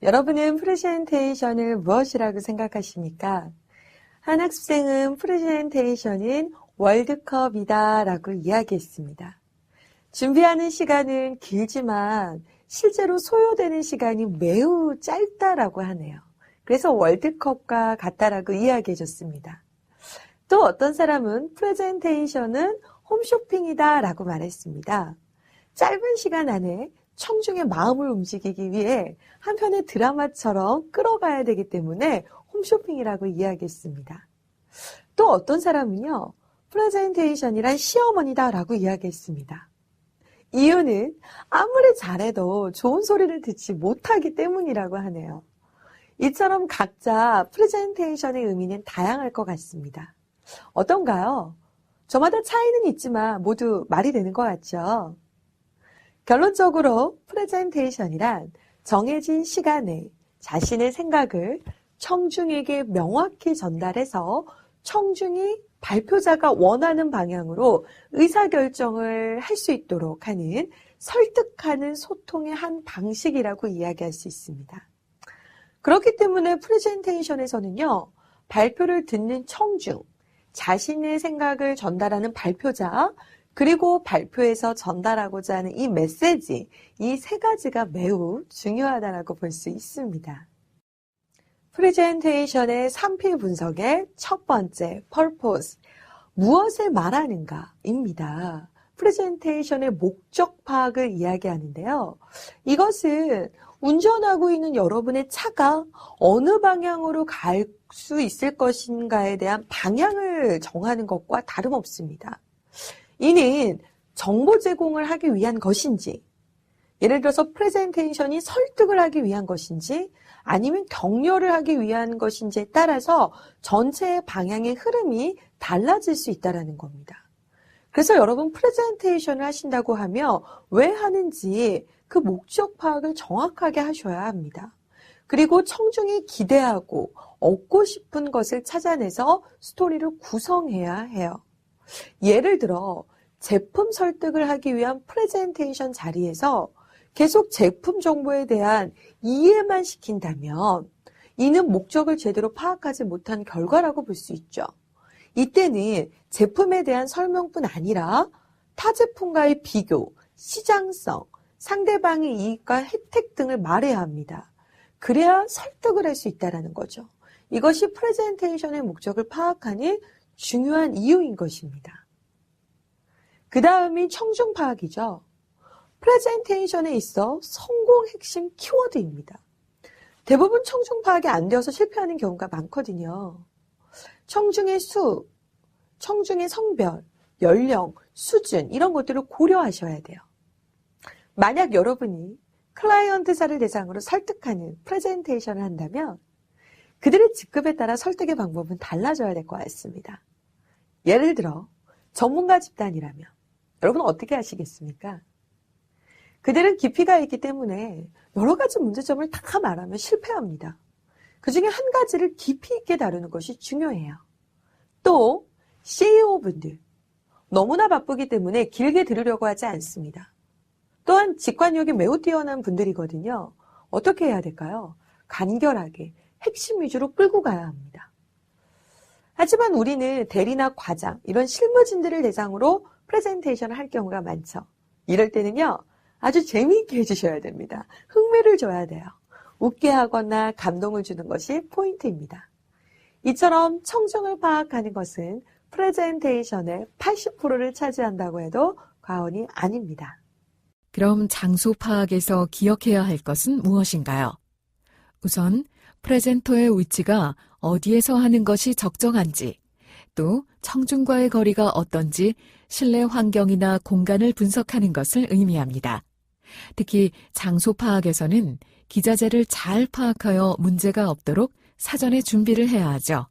여러분은 프레젠테이션을 무엇이라고 생각하십니까? 한 학생은 프레젠테이션은 월드컵이다 라고 이야기했습니다. 준비하는 시간은 길지만 실제로 소요되는 시간이 매우 짧다라고 하네요. 그래서 월드컵과 같다라고 이야기해 줬습니다. 또 어떤 사람은 프레젠테이션은 홈쇼핑이다 라고 말했습니다. 짧은 시간 안에 청중의 마음을 움직이기 위해 한 편의 드라마처럼 끌어가야 되기 때문에 홈쇼핑이라고 이야기했습니다. 또 어떤 사람은요, 프레젠테이션이란 시어머니다 라고 이야기했습니다. 이유는 아무리 잘해도 좋은 소리를 듣지 못하기 때문이라고 하네요. 이처럼 각자 프레젠테이션의 의미는 다양할 것 같습니다. 어떤가요? 저마다 차이는 있지만 모두 말이 되는 것 같죠? 결론적으로 프레젠테이션이란 정해진 시간에 자신의 생각을 청중에게 명확히 전달해서 청중이 발표자가 원하는 방향으로 의사결정을 할 수 있도록 하는 설득하는 소통의 한 방식이라고 이야기할 수 있습니다. 그렇기 때문에 프레젠테이션에서는요, 발표를 듣는 청중, 자신의 생각을 전달하는 발표자, 그리고 발표에서 전달하고자 하는 이 메시지, 이 세 가지가 매우 중요하다고 볼 수 있습니다. 프레젠테이션의 3P 분석의 첫 번째, purpose, 무엇을 말하는가입니다. 프레젠테이션의 목적 파악을 이야기하는데요. 이것은 운전하고 있는 여러분의 차가 어느 방향으로 갈 수 있을 것인가에 대한 방향을 정하는 것과 다름없습니다. 이는 정보 제공을 하기 위한 것인지, 예를 들어서 프레젠테이션이 설득을 하기 위한 것인지, 아니면 격려를 하기 위한 것인지에 따라서 전체의 방향의 흐름이 달라질 수 있다는 겁니다. 그래서 여러분 프레젠테이션을 하신다고 하면 왜 하는지 그 목적 파악을 정확하게 하셔야 합니다. 그리고 청중이 기대하고 얻고 싶은 것을 찾아내서 스토리를 구성해야 해요. 예를 들어 제품 설득을 하기 위한 프레젠테이션 자리에서 계속 제품 정보에 대한 이해만 시킨다면 이는 목적을 제대로 파악하지 못한 결과라고 볼 수 있죠. 이때는 제품에 대한 설명뿐 아니라 타 제품과의 비교, 시장성, 상대방의 이익과 혜택 등을 말해야 합니다. 그래야 설득을 할 수 있다는 거죠. 이것이 프레젠테이션의 목적을 파악하는 중요한 이유인 것입니다. 그 다음이 청중 파악이죠. 프레젠테이션에 있어 성공 핵심 키워드입니다. 대부분 청중 파악이 안 되어서 실패하는 경우가 많거든요. 청중의 수, 청중의 성별, 연령, 수준 이런 것들을 고려하셔야 돼요. 만약 여러분이 클라이언트사를 대상으로 설득하는 프레젠테이션을 한다면 그들의 직급에 따라 설득의 방법은 달라져야 될 것 같습니다. 예를 들어 전문가 집단이라면 여러분 어떻게 하시겠습니까? 그들은 깊이가 있기 때문에 여러 가지 문제점을 다 말하면 실패합니다. 그 중에 한 가지를 깊이 있게 다루는 것이 중요해요. 또 CEO분들 너무나 바쁘기 때문에 길게 들으려고 하지 않습니다. 또한 직관력이 매우 뛰어난 분들이거든요. 어떻게 해야 될까요? 간결하게 핵심 위주로 끌고 가야 합니다. 하지만 우리는 대리나 과장 이런 실무진들을 대상으로 프레젠테이션을 할 경우가 많죠. 이럴 때는요. 아주 재미있게 해주셔야 됩니다. 흥미를 줘야 돼요. 웃게 하거나 감동을 주는 것이 포인트입니다. 이처럼 청중을 파악하는 것은 프레젠테이션의 80%를 차지한다고 해도 과언이 아닙니다. 그럼 장소 파악에서 기억해야 할 것은 무엇인가요? 우선 프레젠터의 위치가 어디에서 하는 것이 적정한지, 또 청중과의 거리가 어떤지 실내 환경이나 공간을 분석하는 것을 의미합니다. 특히 장소 파악에서는 기자재를 잘 파악하여 문제가 없도록 사전에 준비를 해야 하죠.